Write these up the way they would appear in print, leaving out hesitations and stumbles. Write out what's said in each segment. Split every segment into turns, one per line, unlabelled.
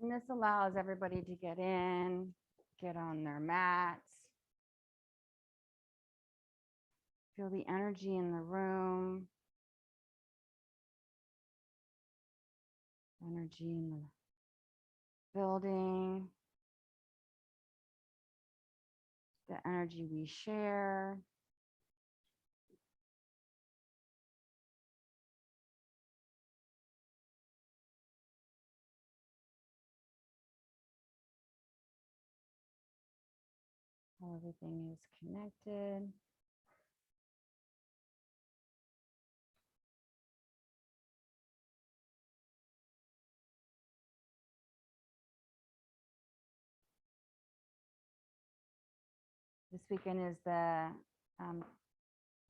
And this allows everybody to get in, get on their mats, feel the energy in the room, energy in the building, the energy we share. How everything is connected. This weekend is the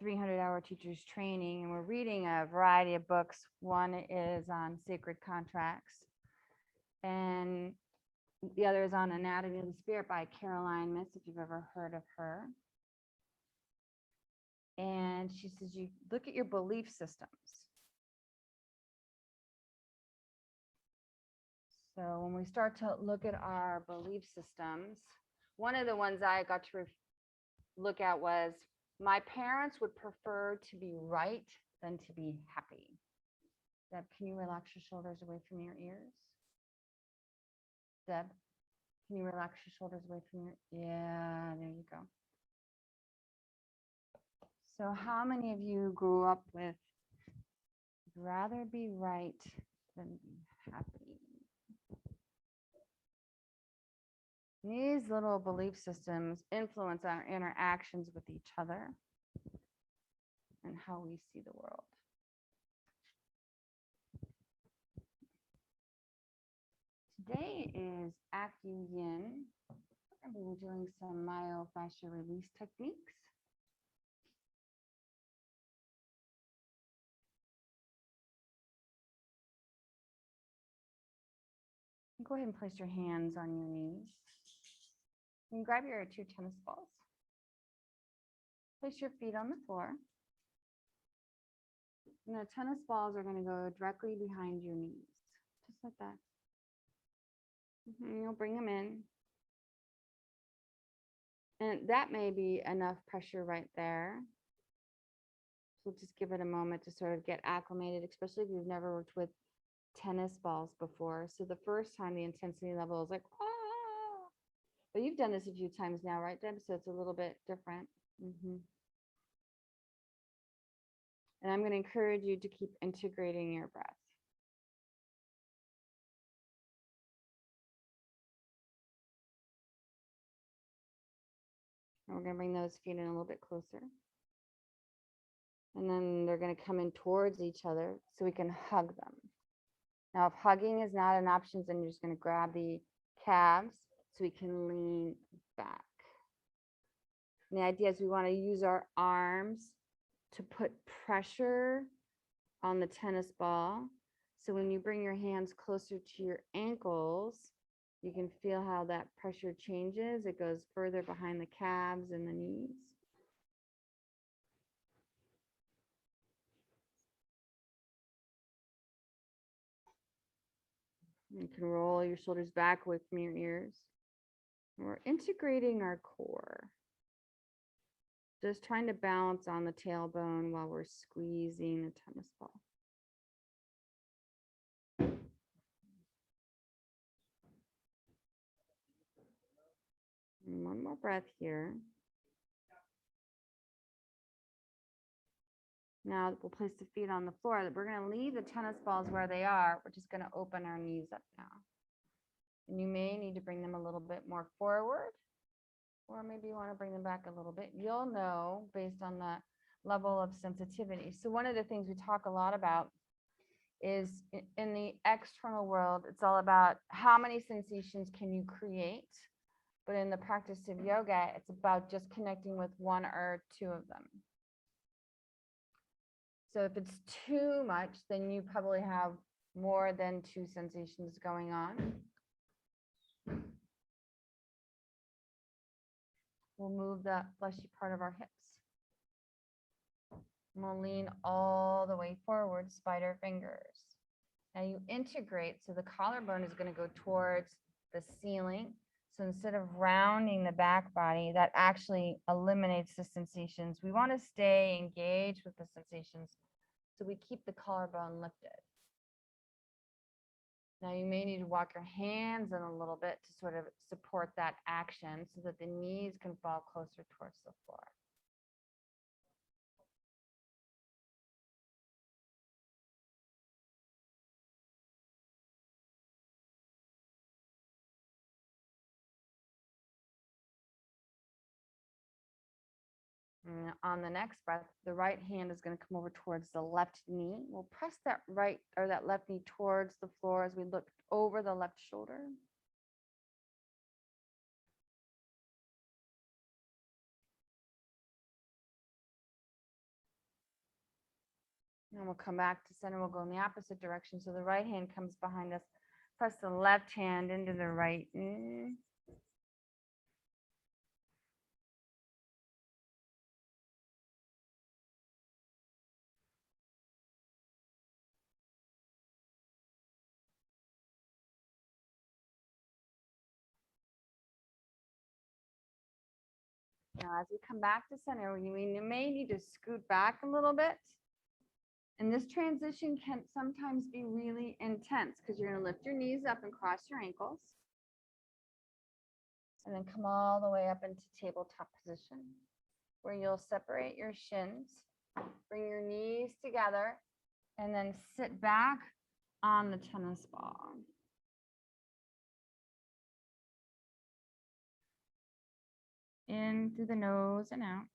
300-hour teachers training, and we're reading a variety of books. One is on sacred contracts, and the other is on Anatomy of the Spirit by Caroline Myss, if you've ever heard of her. And she says, you look at your belief systems. So when we start to look at our belief systems, one of the ones I got to look at was, my parents would prefer to be right than to be happy. Deb, can you relax your shoulders away from your ears? Deb, can you relax your shoulders away from your, yeah, there you go. So how many of you grew up with, rather be right than be happy? These little belief systems influence our interactions with each other and how we see the world. Today is Yin. We're going to be doing some myofascial release techniques. Go ahead and place your hands on your knees. And grab your 2 tennis balls. Place your feet on the floor. And the tennis balls are going to go directly behind your knees, just like that. And you'll bring them in. And that may be enough pressure right there. So just give it a moment to sort of get acclimated, especially if you've never worked with tennis balls before. So the first time the intensity level is like, ah. But you've done this a few times now, right, Deb? So it's a little bit different. And I'm going to encourage you to keep integrating your breath. And we're going to bring those feet in a little bit closer. And then they're going to come in towards each other so we can hug them. Now, if hugging is not an option, then you're just going to grab the calves so we can lean back. And the idea is we want to use our arms to put pressure on the tennis ball. So when you bring your hands closer to your ankles, you can feel how that pressure changes. It goes further behind the calves and the knees. You can roll your shoulders back away from your ears. We're integrating our core. Just trying to balance on the tailbone while we're squeezing the tennis ball. And one more breath here. Now we'll place the feet on the floor. We're going to leave the tennis balls where they are. We're just going to open our knees up now. And you may need to bring them a little bit more forward, or maybe you want to bring them back a little bit. You'll know based on the level of sensitivity. So one of the things we talk a lot about is in the external world, it's all about how many sensations can you create. But in the practice of yoga, it's about just connecting with 1 or 2 of them. So if it's too much, then you probably have more than 2 sensations going on. We'll move the fleshy part of our hips. And we'll lean all the way forward, spider fingers. Now you integrate, so the collarbone is going to go towards the ceiling. So instead of rounding the back body, that actually eliminates the sensations. We want to stay engaged with the sensations, so we keep the collarbone lifted. Now you may need to walk your hands in a little bit to sort of support that action so that the knees can fall closer towards the floor. And on the next breath, the right hand is going to come over towards the left knee. We'll press that right or that left knee towards the floor as we look over the left shoulder. And we'll come back to center. We'll go in the opposite direction. So the right hand comes behind us. Press the left hand into the right knee. Now, as we come back to center, you may need to scoot back a little bit. And this transition can sometimes be really intense because you're going to lift your knees up and cross your ankles. And then come all the way up into tabletop position, where you'll separate your shins, bring your knees together, and then sit back on the tennis ball. In through the nose and out.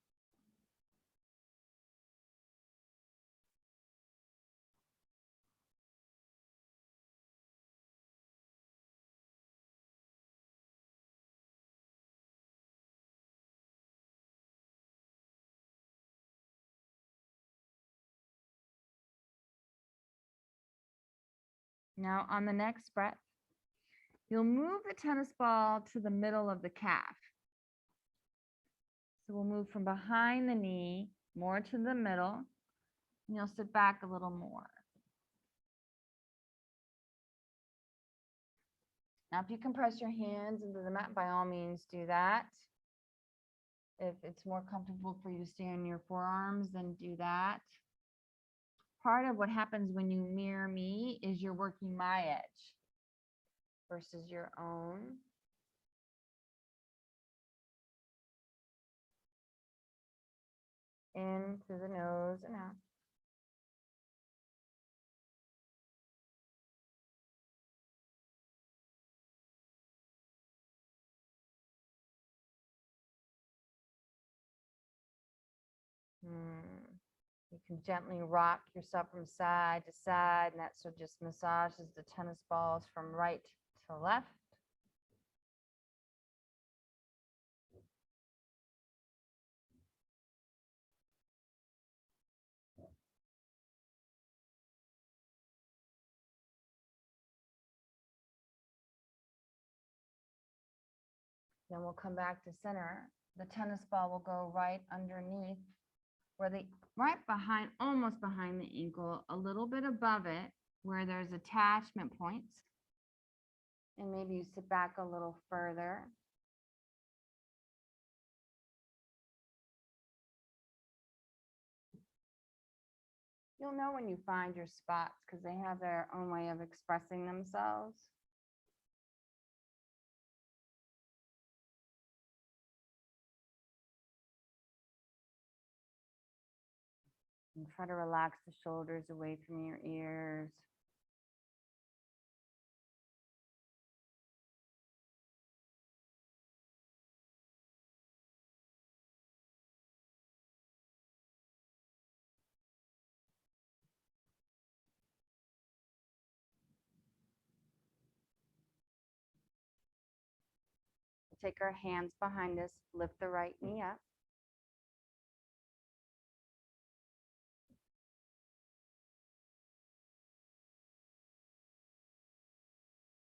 Now on the next breath, you'll move the tennis ball to the middle of the calf. So we'll move from behind the knee more to the middle, and you'll sit back a little more. Now, if you can press your hands into the mat, by all means do that. If it's more comfortable for you to stay on your forearms, then do that. Part of what happens when you mirror me is you're working my edge versus your own. In through the nose and out. You can gently rock yourself from side to side, and that sort of just massages the tennis balls from right to left. Then we'll come back to center. The tennis ball will go right underneath, where right behind, almost behind the ankle, a little bit above it, where there's attachment points. And maybe you sit back a little further. You'll know when you find your spots because they have their own way of expressing themselves. And try to relax the shoulders away from your ears. Take our hands behind us, lift the right knee up.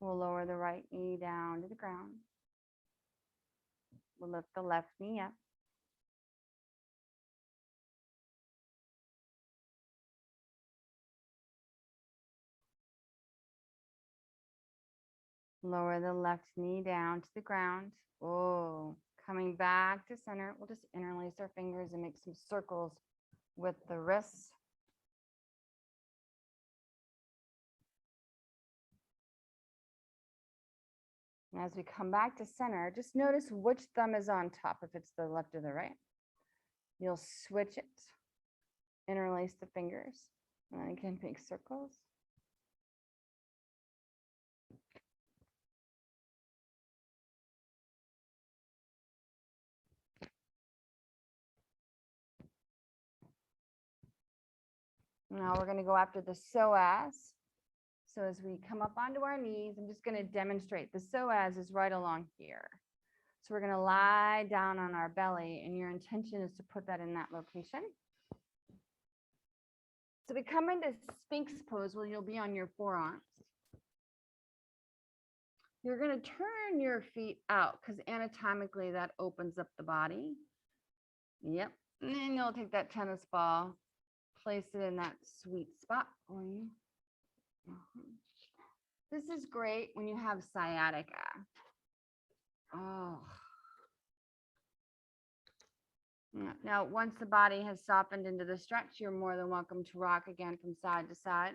We'll lower the right knee down to the ground. We'll lift the left knee up. Lower the left knee down to the ground. Oh, coming back to center. We'll just interlace our fingers and make some circles with the wrists. And as we come back to center, just notice which thumb is on top, if it's the left or the right. You'll switch it, interlace the fingers, and then again, make circles. Now we're going to go after the psoas. So as we come up onto our knees, I'm just going to demonstrate. The psoas is right along here. So we're going to lie down on our belly, and your intention is to put that in that location. So we come into Sphinx pose where you'll be on your forearms. You're going to turn your feet out because anatomically that opens up the body. Yep. And then you'll take that tennis ball, place it in that sweet spot for you. This is great when you have sciatica. Oh. Now, once the body has softened into the stretch, you're more than welcome to rock again from side to side.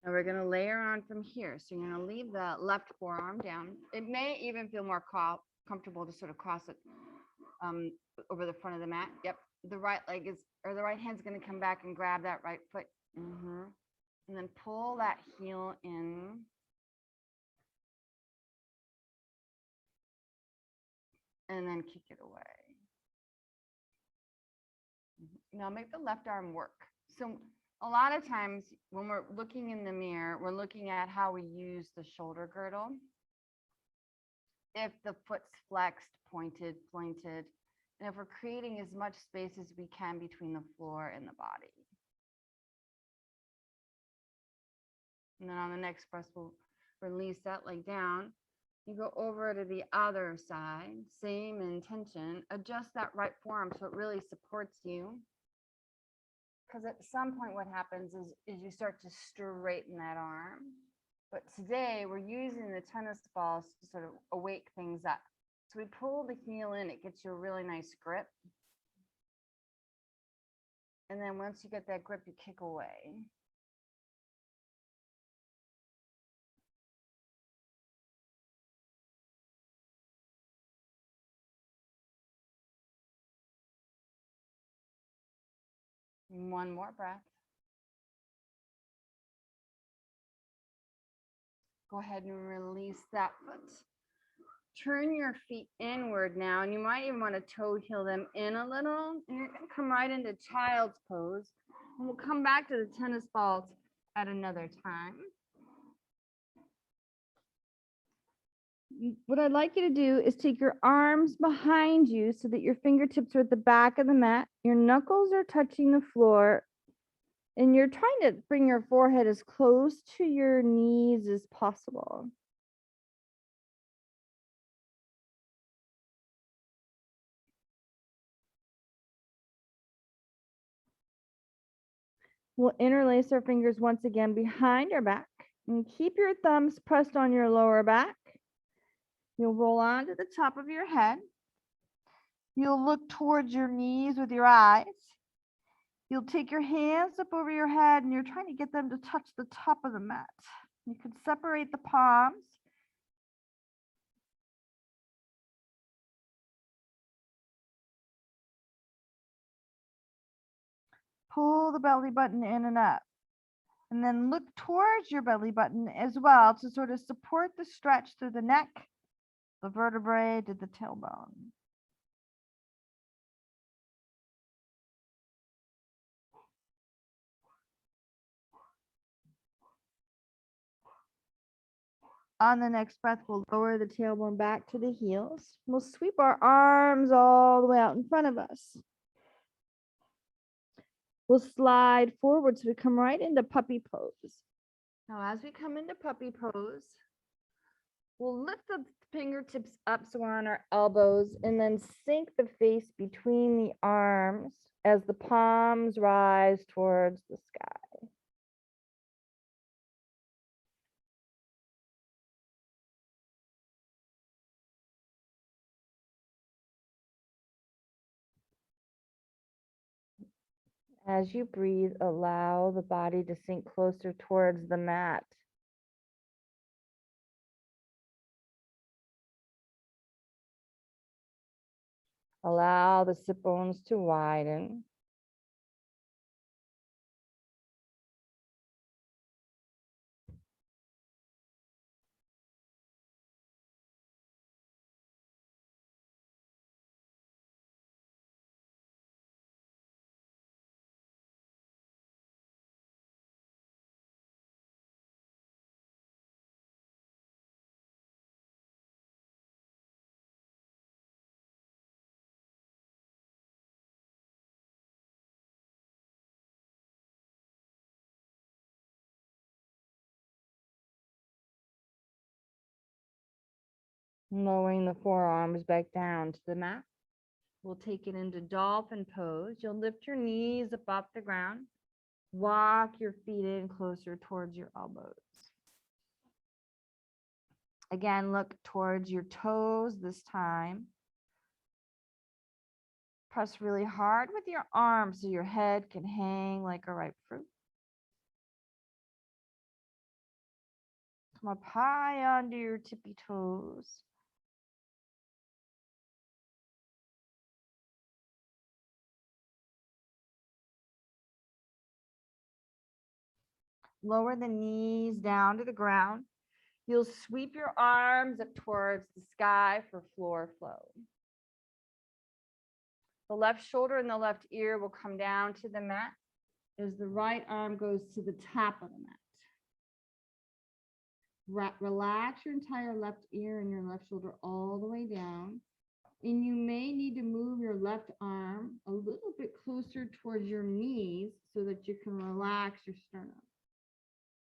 Now we're going to layer on from here. So you're going to leave the left forearm down. It may even feel more comfortable to sort of cross it over the front of the mat. Yep. The right leg is, or the right hand's going to come back and grab that right foot. And then pull that heel in. And then kick it away. Now make the left arm work. So a lot of times when we're looking in the mirror, we're looking at how we use the shoulder girdle. If the foot's flexed, pointed, and if we're creating as much space as we can between the floor and the body. And then on the next press, we'll release that leg down. You go over to the other side, same intention, adjust that right forearm so it really supports you. Because at some point what happens is you start to straighten that arm. But today we're using the tennis balls to sort of awake things up. So we pull the heel in, it gets you a really nice grip. And then once you get that grip, you kick away. One more breath. Go ahead and release that foot. Turn your feet inward now, and you might even want to toe heel them in a little. And you're going to come right into child's pose. And we'll come back to the tennis balls at another time. What I'd like you to do is take your arms behind you so that your fingertips are at the back of the mat. Your knuckles are touching the floor. And you're trying to bring your forehead as close to your knees as possible. We'll interlace our fingers once again behind our back and keep your thumbs pressed on your lower back. You'll roll onto the top of your head. You'll look towards your knees with your eyes. You'll take your hands up over your head and you're trying to get them to touch the top of the mat. You can separate the palms. Pull the belly button in and up. And then look towards your belly button as well to sort of support the stretch through the neck, the vertebrae to the tailbone. On the next breath, we'll lower the tailbone back to the heels. We'll sweep our arms all the way out in front of us. We'll slide forward so we come right into puppy pose. Now, as we come into puppy pose, we'll lift the fingertips up so we're on our elbows and then sink the face between the arms as the palms rise towards the sky. As you breathe, allow the body to sink closer towards the mat. Allow the sit bones to widen. Lowering the forearms back down to the mat. We'll take it into dolphin pose. You'll lift your knees up off the ground. Walk your feet in closer towards your elbows. Again, look towards your toes this time. Press really hard with your arms so your head can hang like a ripe fruit. Come up high onto your tippy toes. Lower the knees down to the ground. You'll sweep your arms up towards the sky for floor flow. The left shoulder and the left ear will come down to the mat as the right arm goes to the top of the mat. Relax your entire left ear and your left shoulder all the way down. And you may need to move your left arm a little bit closer towards your knees so that you can relax your sternum.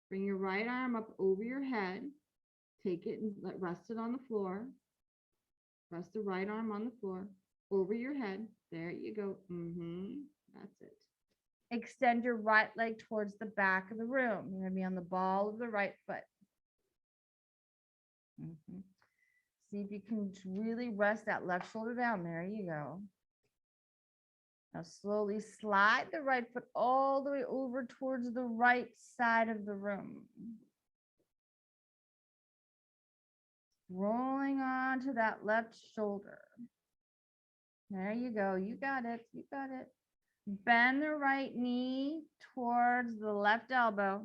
Bring your right arm up over your head. Take it and rest it on the floor. Rest the right arm on the floor over your head. There you go. That's it. Extend your right leg towards the back of the room. You're going to be on the ball of the right foot. See if you can really rest that left shoulder down. There you go. Now slowly slide the right foot all the way over towards the right side of the room. Rolling onto that left shoulder. There you go. You got it. You got it. Bend the right knee towards the left elbow.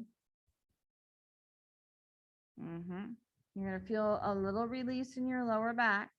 You're going to feel a little release in your lower back.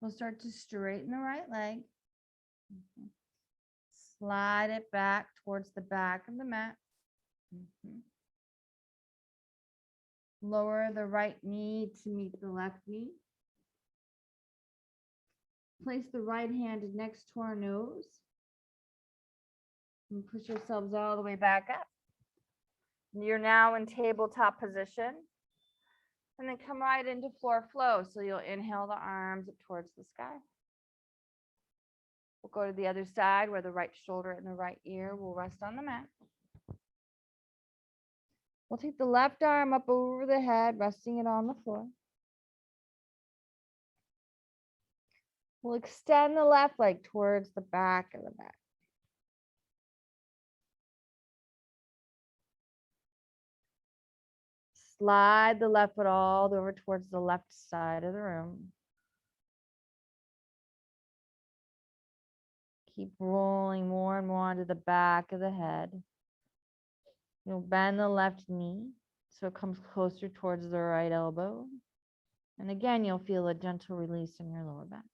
We'll start to straighten the right leg. Slide it back towards the back of the mat. Lower the right knee to meet the left knee. Place the right hand next to our nose. And push yourselves all the way back up. You're now in tabletop position. And then come right into floor flow. So you'll inhale the arms up towards the sky. We'll go to the other side where the right shoulder and the right ear will rest on the mat. We'll take the left arm up over the head, resting it on the floor. We'll extend the left leg towards the back of the mat. Slide the left foot all over towards the left side of the room. Keep rolling more and more onto the back of the head. You'll bend the left knee so it comes closer towards the right elbow. And again, you'll feel a gentle release in your lower back.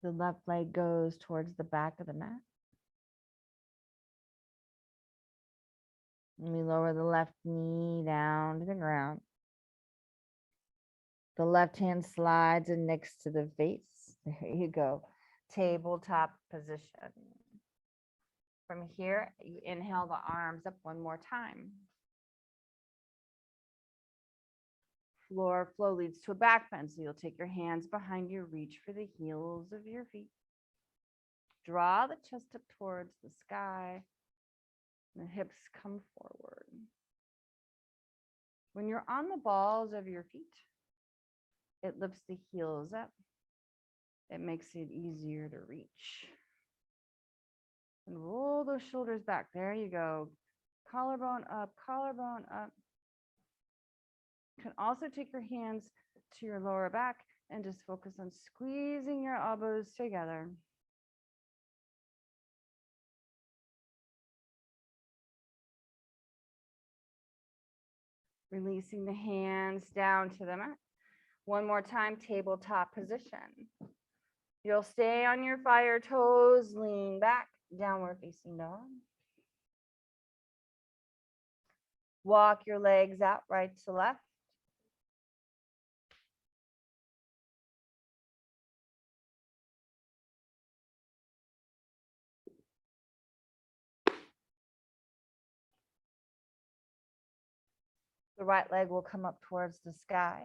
The left leg goes towards the back of the mat. And we lower the left knee down to the ground. The left hand slides in next to the face. There you go. Tabletop position. From here, you inhale the arms up one more time. Floor flow leads to a back bend. So you'll take your hands behind you, reach for the heels of your feet. Draw the chest up towards the sky. The hips come forward. When you're on the balls of your feet, it lifts the heels up. It makes it easier to reach. And roll those shoulders back. There you go. Collarbone up, collarbone up. You can also take your hands to your lower back and just focus on squeezing your elbows together. Releasing the hands down to the mat. One more time, tabletop position. You'll stay on your fire toes, lean back, downward facing dog. Walk your legs out right to left. The right leg will come up towards the sky.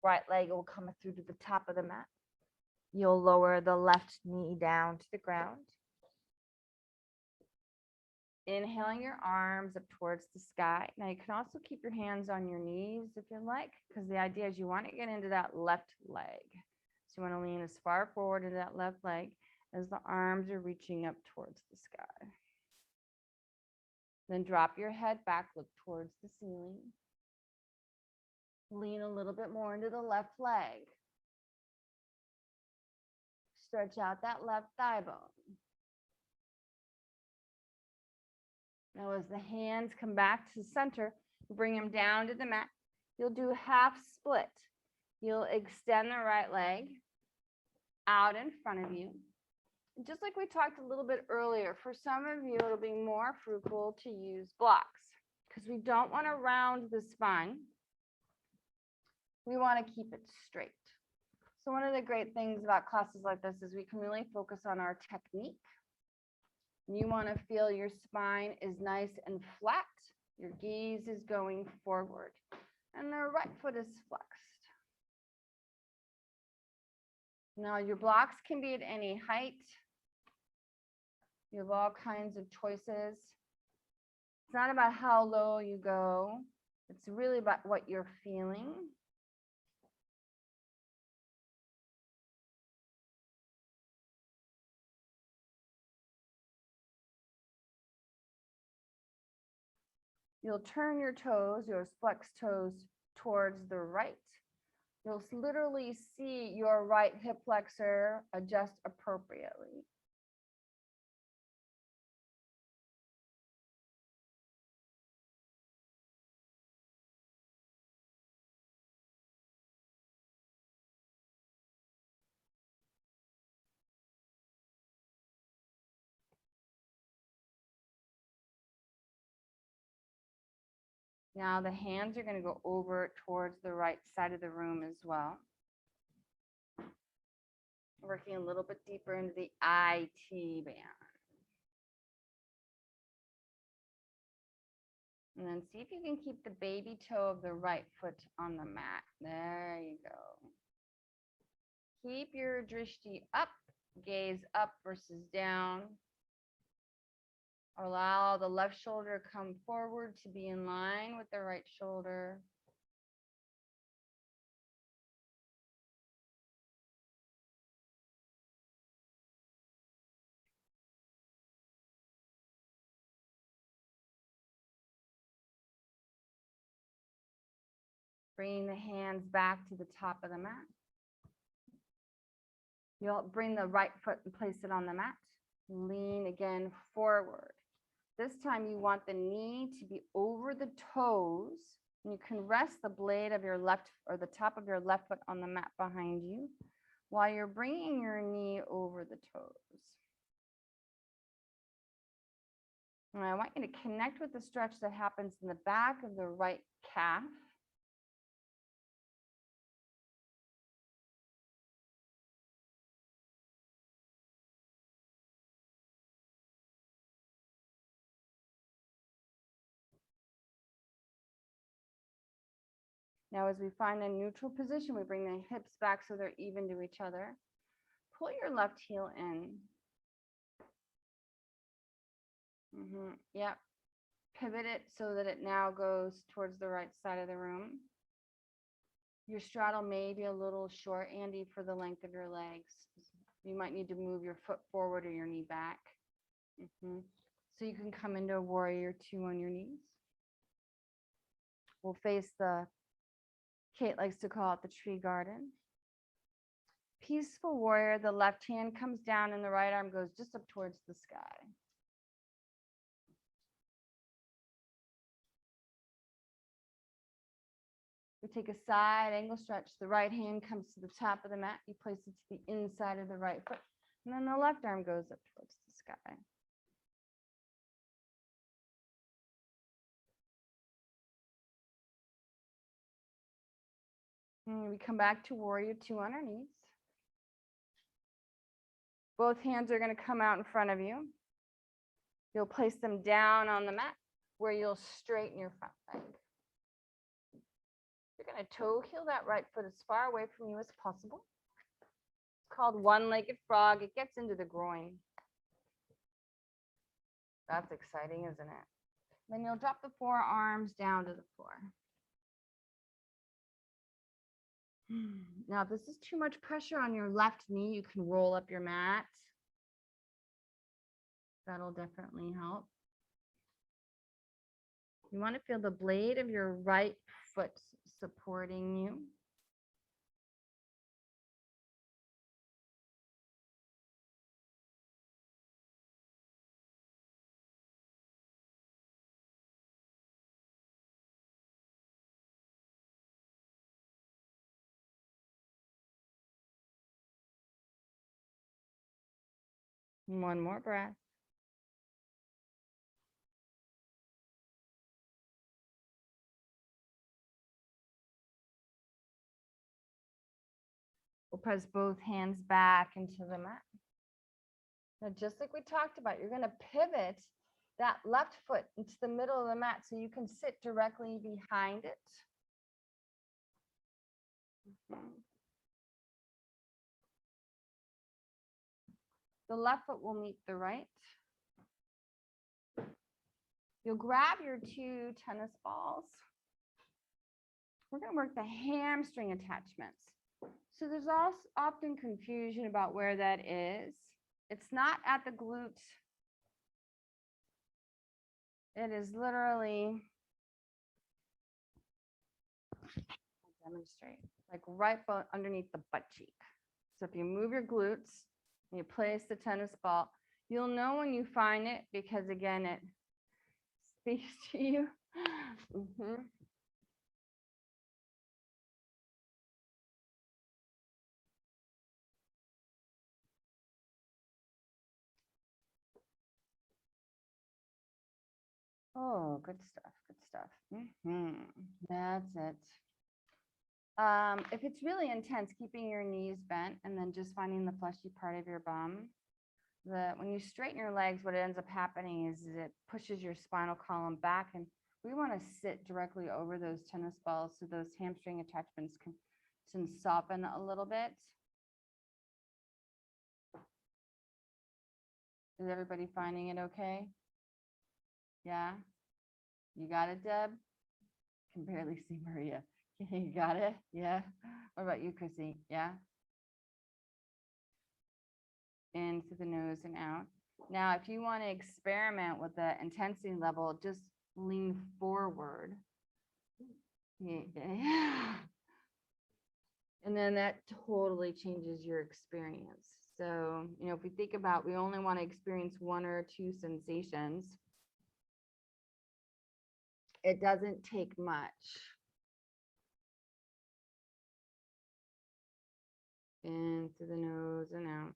Right leg will come through to the top of the mat. You'll lower the left knee down to the ground. Inhaling your arms up towards the sky. Now you can also keep your hands on your knees if you like, because the idea is you want to get into that left leg. So you want to lean as far forward into that left leg as the arms are reaching up towards the sky. Then drop your head back, look towards the ceiling. Lean a little bit more into the left leg. Stretch out that left thigh bone. Now as the hands come back to the center, bring them down to the mat. You'll do half split. You'll extend the right leg out in front of you. Just like we talked a little bit earlier, for some of you, it'll be more fruitful to use blocks because we don't want to round the spine. We want to keep it straight. So one of the great things about classes like this is we can really focus on our technique. You want to feel your spine is nice and flat. Your gaze is going forward and the right foot is flexed. Now your blocks can be at any height. You have all kinds of choices. It's not about how low you go. It's really about what you're feeling. You'll turn your toes, your flex toes towards the right. You'll literally see your right hip flexor adjust appropriately. Now the hands are going to go over towards the right side of the room as well. Working a little bit deeper into the IT band. And then see if you can keep the baby toe of the right foot on the mat. There you go. Keep your drishti up, gaze up versus down. Allow the left shoulder come forward to be in line with the right shoulder. Bringing the hands back to the top of the mat. You'll bring the right foot and place it on the mat. Lean again forward. This time you want the knee to be over the toes. And you can rest the blade of your left or the top of your left foot on the mat behind you while you're bringing your knee over the toes. And I want you to connect with the stretch that happens in the back of the right calf. Now, as we find a neutral position, we bring the hips back so they're even to each other. Pull your left heel in. Yep. Pivot it so that it now goes towards the right side of the room. Your straddle may be a little short, Andy, for the length of your legs. You might need to move your foot forward or your knee back. So you can come into a warrior two on your knees. We'll face the, Kate likes to call it the tree garden. Peaceful warrior, the left hand comes down and the right arm goes just up towards the sky. We take a side angle stretch. The right hand comes to the top of the mat. You place it to the inside of the right foot. And then the left arm goes up towards the sky. And we come back to warrior two on our knees. Both hands are going to come out in front of you. You'll place them down on the mat where you'll straighten your front leg. You're going to toe heel that right foot as far away from you as possible. It's called one-legged frog. It gets into the groin. That's exciting, isn't it? Then you'll drop the forearms down to the floor. Now, if this is too much pressure on your left knee, you can roll up your mat. That'll definitely help. You want to feel the blade of your right foot supporting you. One more breath. We'll press both hands back into the mat. Now, just like we talked about, you're going to pivot that left foot into the middle of the mat so you can sit directly behind it. The left foot will meet the right. You'll grab your two tennis balls. We're going to work the hamstring attachments. So there's also often confusion about where that is. It's not at the glute. It is literally I'll demonstrate, like right underneath the butt cheek. So if you move your glutes and you place the tennis ball, you'll know when you find it because again, it speaks to you. Oh, good stuff, good stuff. That's it. If it's really intense, keeping your knees bent and then just finding the fleshy part of your bum. When you straighten your legs, what ends up happening is it pushes your spinal column back, and we want to sit directly over those tennis balls so those hamstring attachments can soften a little bit. Is everybody finding it okay? Yeah? You got it, Deb? Can barely see Maria. You got it? Yeah? What about you, Chrissy? Yeah? In through the nose and out. Now, if you want to experiment with the intensity level, just lean forward. Yeah. And then that totally changes your experience. So, if we think about, we only want to experience one or two sensations. It doesn't take much. In through the nose and out.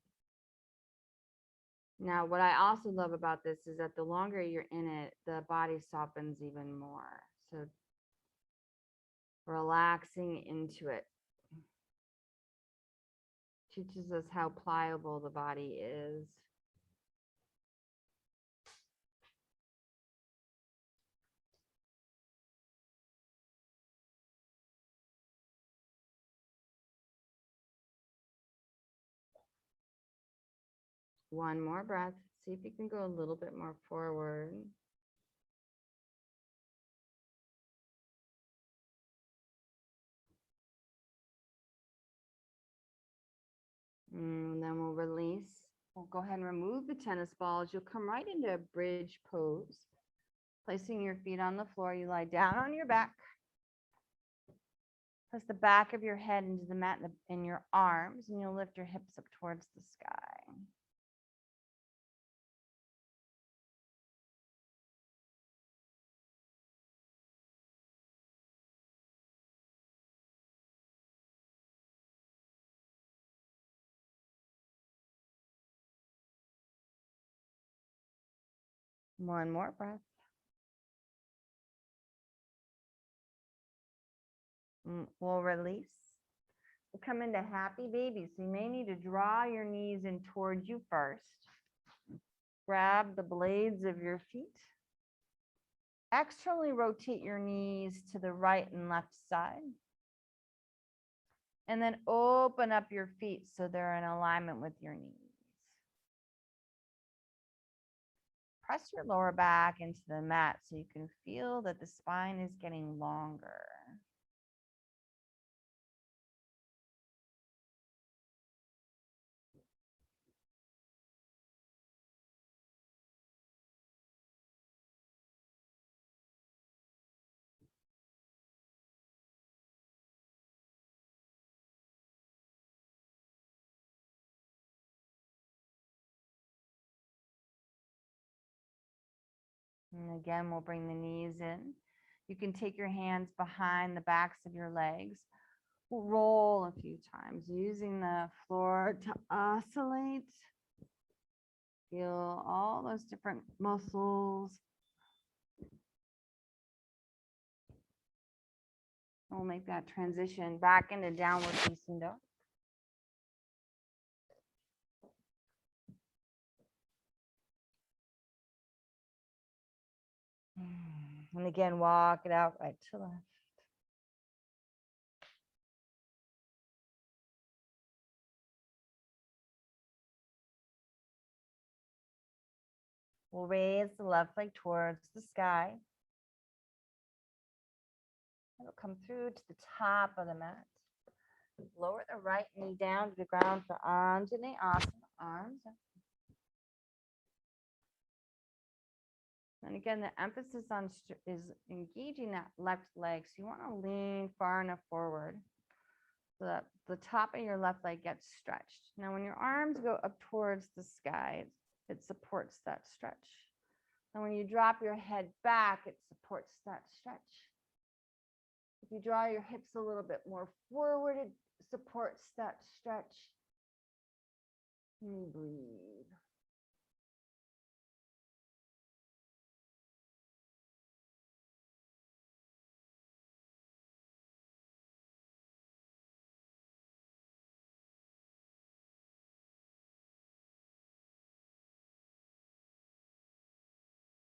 Now, what I also love about this is that the longer you're in it, the body softens even more. So relaxing into it teaches us how pliable the body is. One more breath. See if you can go a little bit more forward. And then we'll release. We'll go ahead and remove the tennis balls. You'll come right into a bridge pose. Placing your feet on the floor, you lie down on your back. Press the back of your head into the mat in your arms, and you'll lift your hips up towards the sky. One more breath. We'll release. We'll come into happy baby. So you may need to draw your knees in towards you first. Grab the blades of your feet. Externally rotate your knees to the right and left side. And then open up your feet so they're in alignment with your knees. Press your lower back into the mat so you can feel that the spine is getting longer. And again, we'll bring the knees in. You can take your hands behind the backs of your legs. We'll roll a few times using the floor to oscillate. Feel all those different muscles. We'll make that transition back into downward facing dog. And again, walk it out right to left. We'll raise the left leg towards the sky. It'll come through to the top of the mat. Lower the right knee down to the ground for Anjaneyasana, arms up. And again, the emphasis on is engaging that left leg. So you want to lean far enough forward so that the top of your left leg gets stretched. Now, when your arms go up towards the sky, it supports that stretch. And when you drop your head back, it supports that stretch. If you draw your hips a little bit more forward, it supports that stretch. And breathe.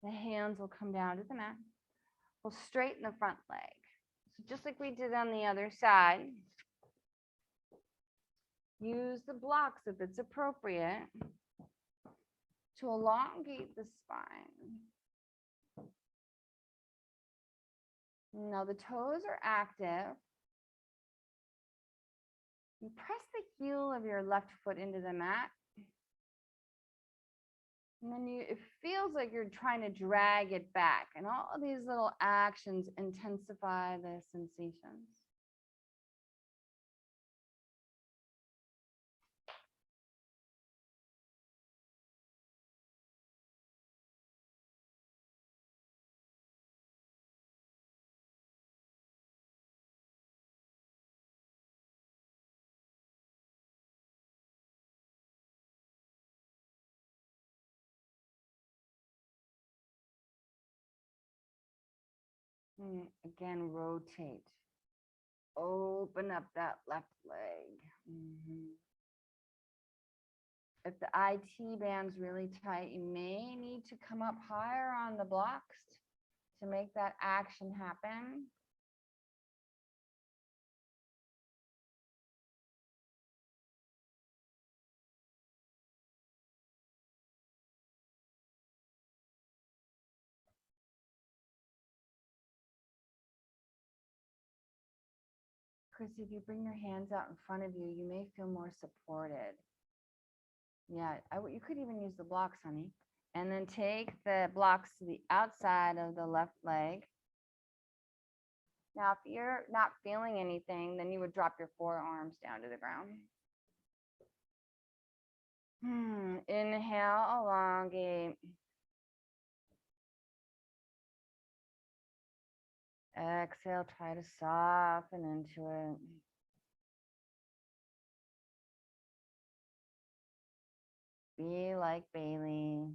The hands will come down to the mat. We'll straighten the front leg. So just like we did on the other side, use the blocks if it's appropriate to elongate the spine. Now the toes are active. You press the heel of your left foot into the mat. And then it feels like you're trying to drag it back. And all of these little actions intensify the sensations. And again, rotate. Open up that left leg. If the IT band's really tight, you may need to come up higher on the blocks to make that action happen. Chris, if you bring your hands out in front of you, you may feel more supported. Yeah, you could even use the blocks, honey. And then take the blocks to the outside of the left leg. Now, if you're not feeling anything, then you would drop your forearms down to the ground. Inhale, elongate. Exhale, try to soften into it. Be like Bailey.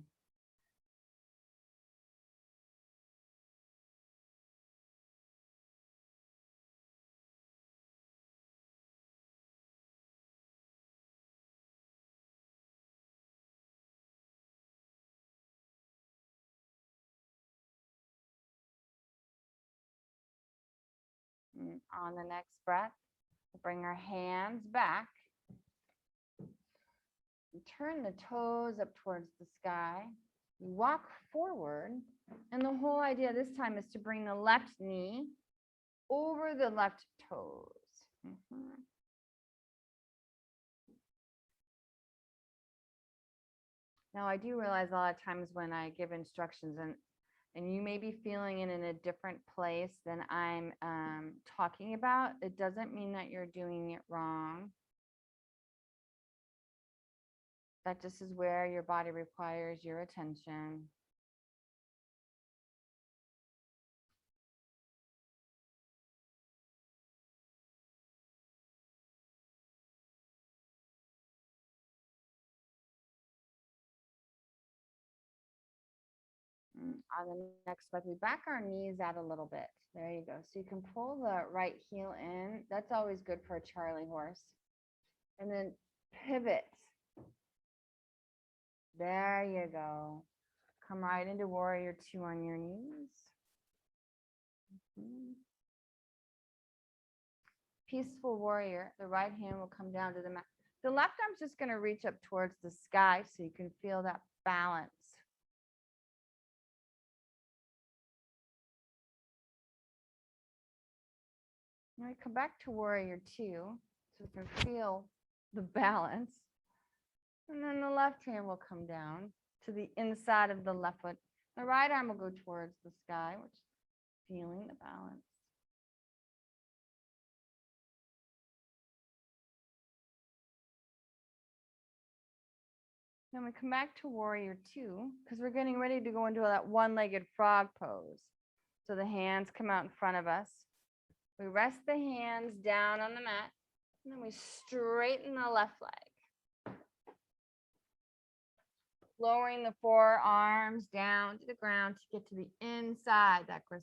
On the next breath, we'll bring our hands back. Turn the toes up towards the sky. Walk forward. And the whole idea this time is to bring the left knee over the left toes. Now, I do realize a lot of times when I give instructions, and you may be feeling it in a different place than I'm talking about, it doesn't mean that you're doing it wrong. That just is where your body requires your attention. On the next breath, we back our knees out a little bit. There you go. So you can pull the right heel in. That's always good for a Charlie horse. And then pivot. There you go. Come right into warrior 2 on your knees. Peaceful warrior. The right hand will come down to the mat. The left arm's just going to reach up towards the sky so you can feel that balance. Now we come back to warrior 2 so we can feel the balance. And then the left hand will come down to the inside of the left foot. The right arm will go towards the sky, which is feeling the balance. Then we come back to warrior two, because we're getting ready to go into that one-legged frog pose. So the hands come out in front of us. We rest the hands down on the mat, and then we straighten the left leg. Lowering the forearms down to the ground to get to the inside, that gracilis.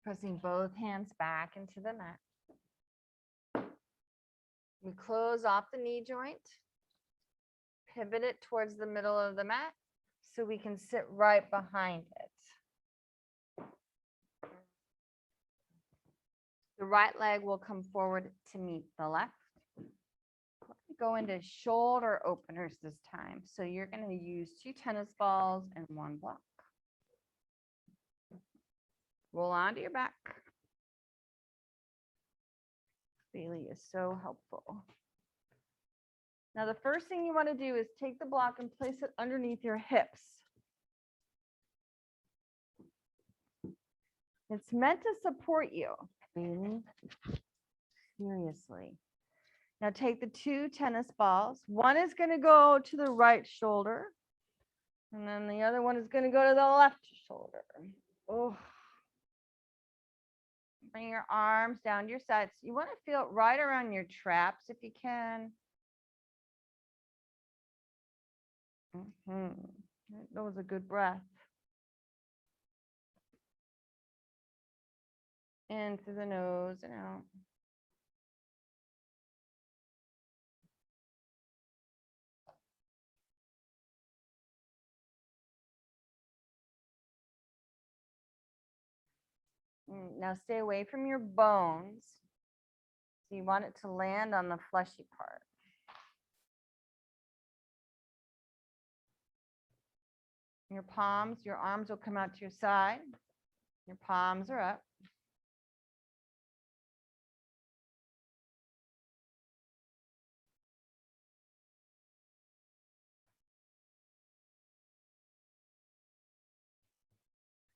Pressing both hands back into the mat. We close off the knee joint, pivot it towards the middle of the mat so we can sit right behind it. The right leg will come forward to meet the left. Go into shoulder openers this time. So you're going to use 2 tennis balls and 1 block. Roll onto your back. Really is so helpful. Now, the first thing you want to do is take the block and place it underneath your hips. It's meant to support you. Really? Seriously. Now take the 2 tennis balls. One is going to go to the right shoulder, and then the other one is going to go to the left shoulder. Oh. Bring your arms down to your sides. You want to feel it right around your traps if you can. That was a good breath. In through the nose and out. Now stay away from your bones. So you want it to land on the fleshy part. Your palms, your arms will come out to your side. Your palms are up.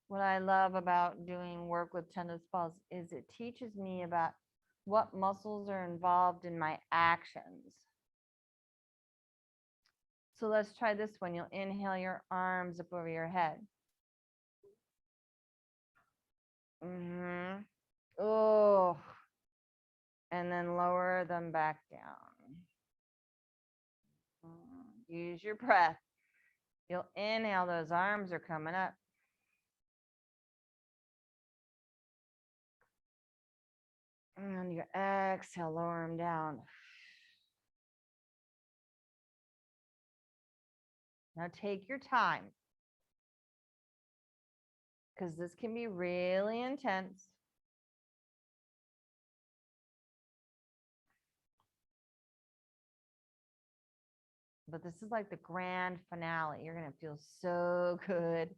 What I love about doing work with tennis balls is it teaches me about what muscles are involved in my actions. So let's try this one. You'll inhale your arms up over your head. Oh, and then lower them back down. Use your breath. You'll inhale, those arms are coming up. And you exhale, lower them down. Now take your time, because this can be really intense. But this is like the grand finale. You're going to feel so good.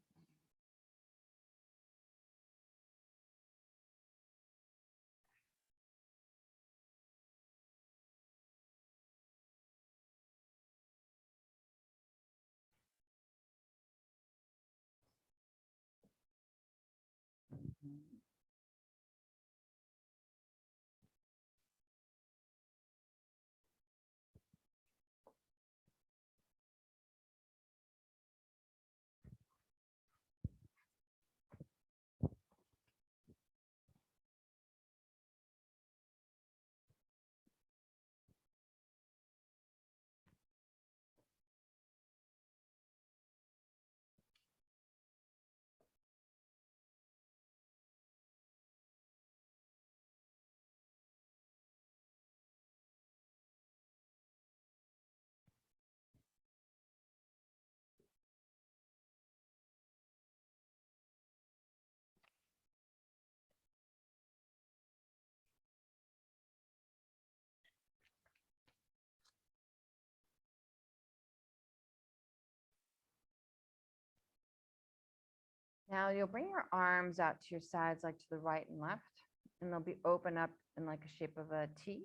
Now you'll bring your arms out to your sides, like to the right and left, and they'll be open up in like a shape of a T.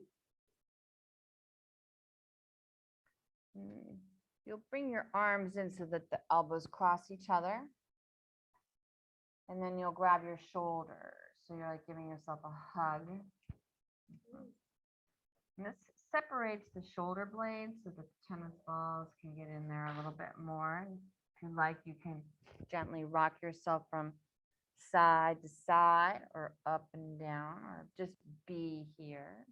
You'll bring your arms in so that the elbows cross each other. And then you'll grab your shoulders. So you're like giving yourself a hug. And this separates the shoulder blades so that the tennis balls can get in there a little bit more. If you like, you can gently rock yourself from side to side or up and down, or just be here.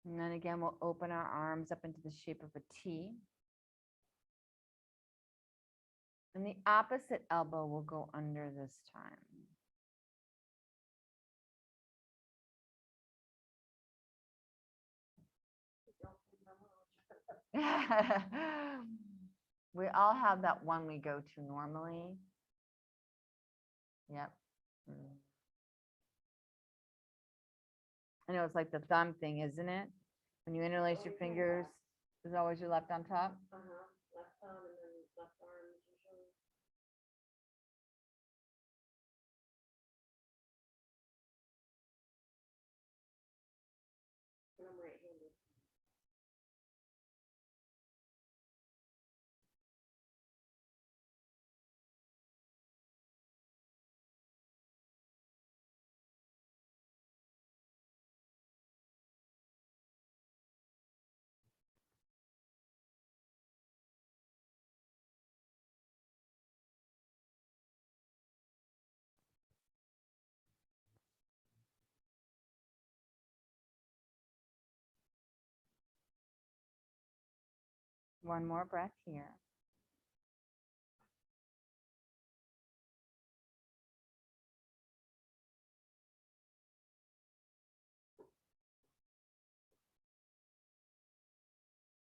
And then again, we'll open our arms up into the shape of a T. And the opposite elbow will go under this time. We all have that one we go to normally. Yep. I know it's like the thumb thing, isn't it? When you interlace your fingers, is always your left on top.
Left thumb and then left arm usually. And I'm right-handed.
One more breath here.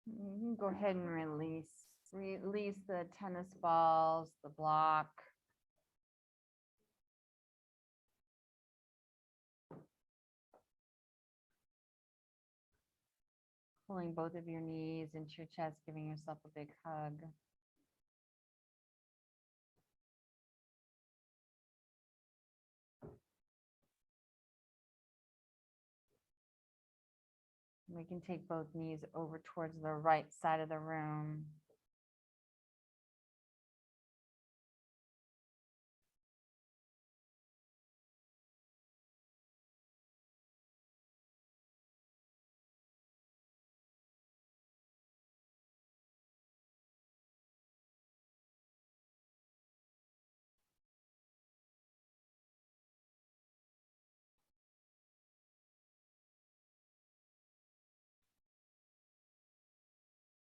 You can go ahead and release the tennis balls, the block. Pulling both of your knees into your chest, giving yourself a big hug. We can take both knees over towards the right side of the room.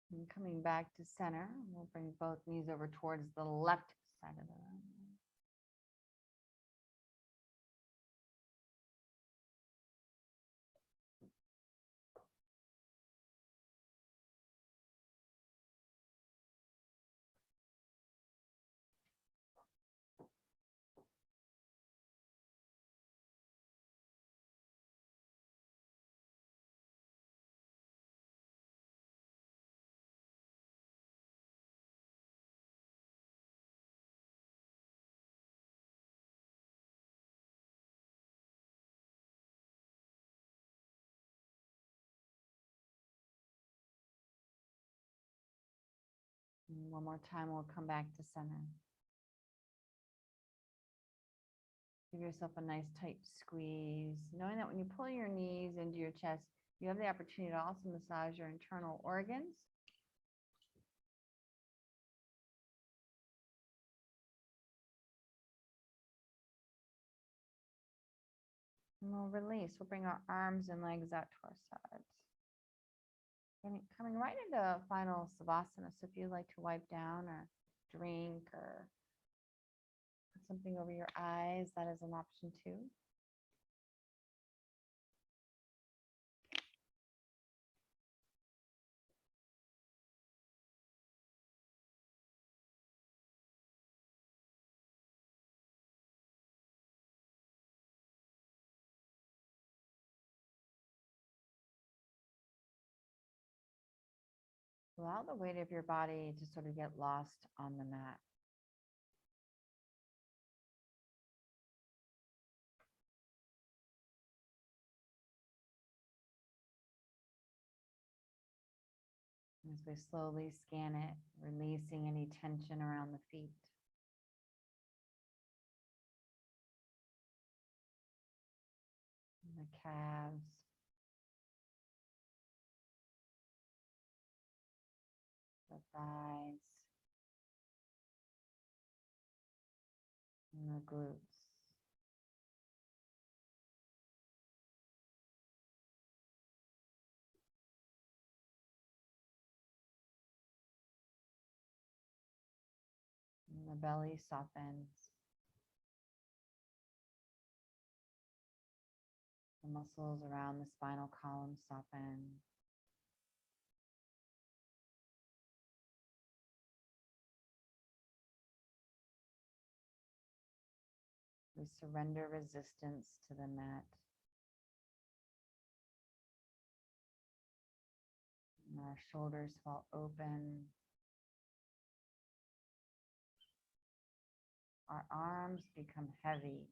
And coming back to center, we'll bring both knees over towards the left side of the room. And one more time, we'll come back to center. Give yourself a nice tight squeeze, knowing that when you pull your knees into your chest, you have the opportunity to also massage your internal organs. And we'll release. We'll bring our arms and legs out to our sides. And coming right into final Savasana. So if you'd like to wipe down or drink or put something over your eyes, that is an option too. Allow the weight of your body to sort of get lost on the mat. As we slowly scan it, releasing any tension around the feet. And the calves. The thighs. And the glutes. And the belly softens. The muscles around the spinal column soften. We surrender resistance to the mat. And our shoulders fall open. Our arms become heavy.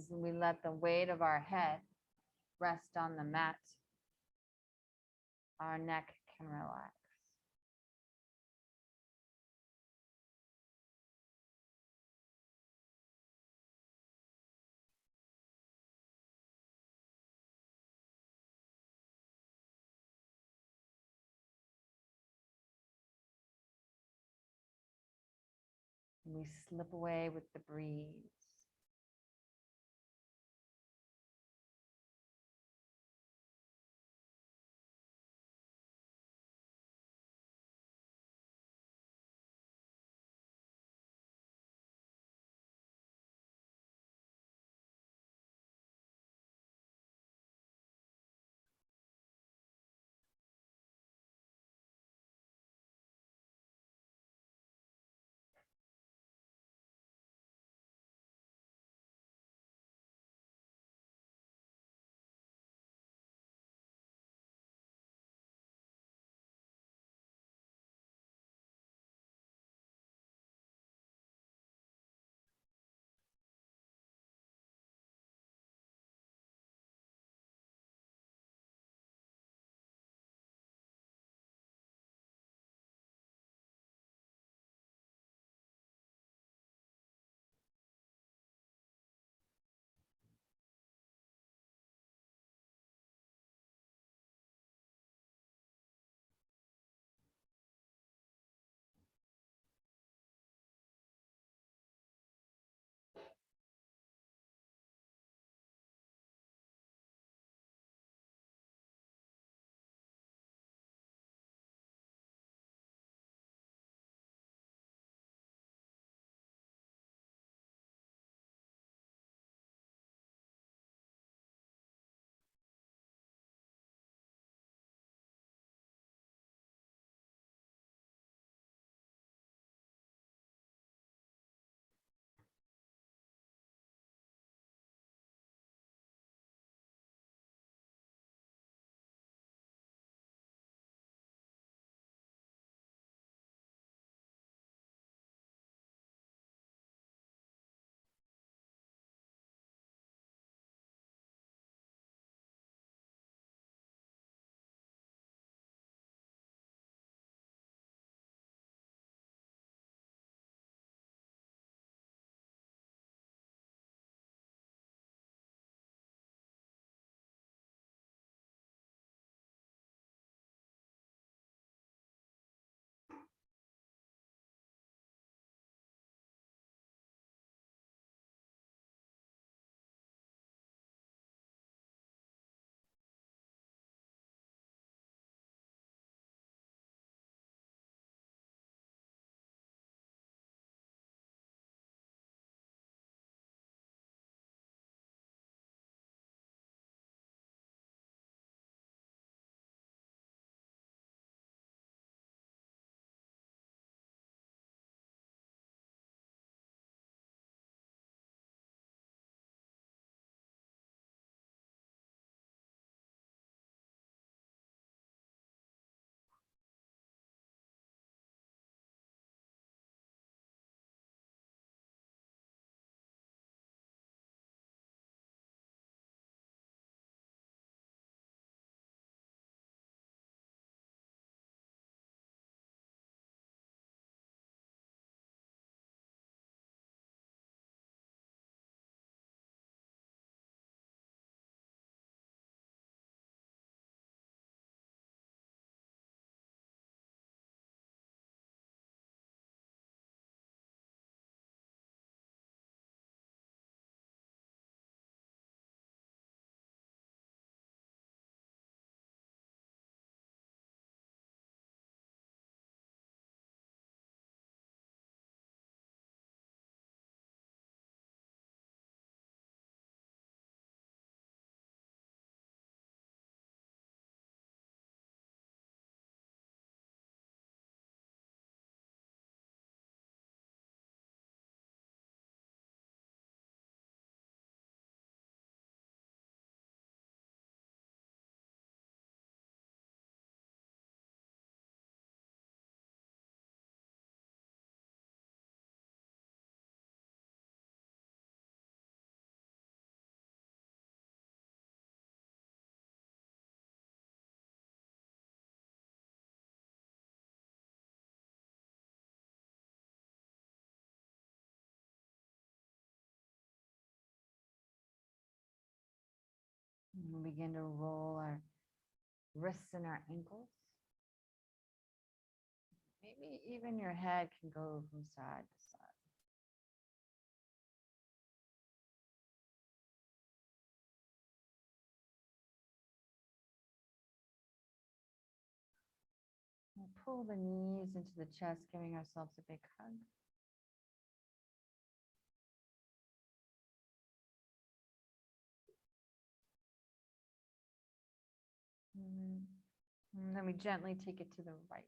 We let the weight of our head rest on the mat. Our neck can relax. And we slip away with the breeze. We'll begin to roll our wrists and our ankles. Maybe even your head can go from side to side. We'll pull the knees into the chest, giving ourselves a big hug. And then we gently take it to the right.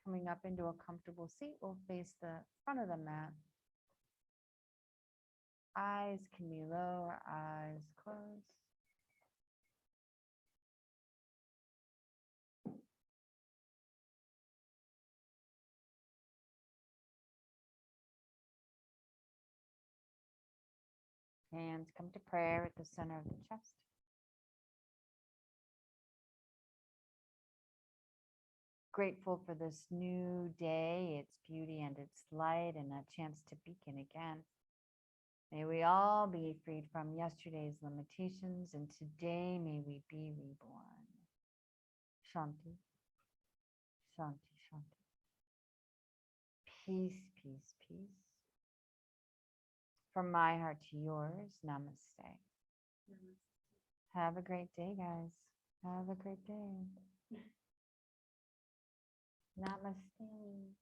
Coming up into a comfortable seat, we'll face the front of the mat. Eyes can be low or eyes closed. Hands come to prayer at the center of the chest. Grateful for this new day, its beauty and its light, and a chance to begin again. May we all be freed from yesterday's limitations, and today may we be reborn. Shanti, Shanti, Shanti. Peace, peace, peace. From my heart to yours, namaste. Have a great day, guys. Have a great day. Namaste.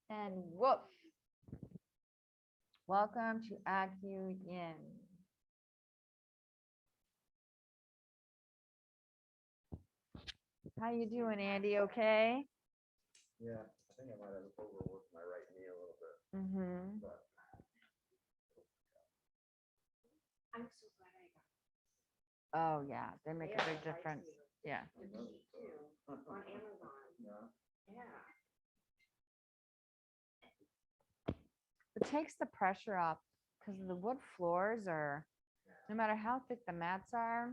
And woof. Welcome to Acu Yin. How you doing, Andy? Okay?
Yeah, I think I might have overworked my right knee a little bit.
Mm-hmm.
But
I'm so glad I got
Oh, yeah. They make a big difference. Yeah.
the key too on Amazon.
yeah,
Yeah.
It takes the pressure off because the wood floors are, no matter how thick the mats are,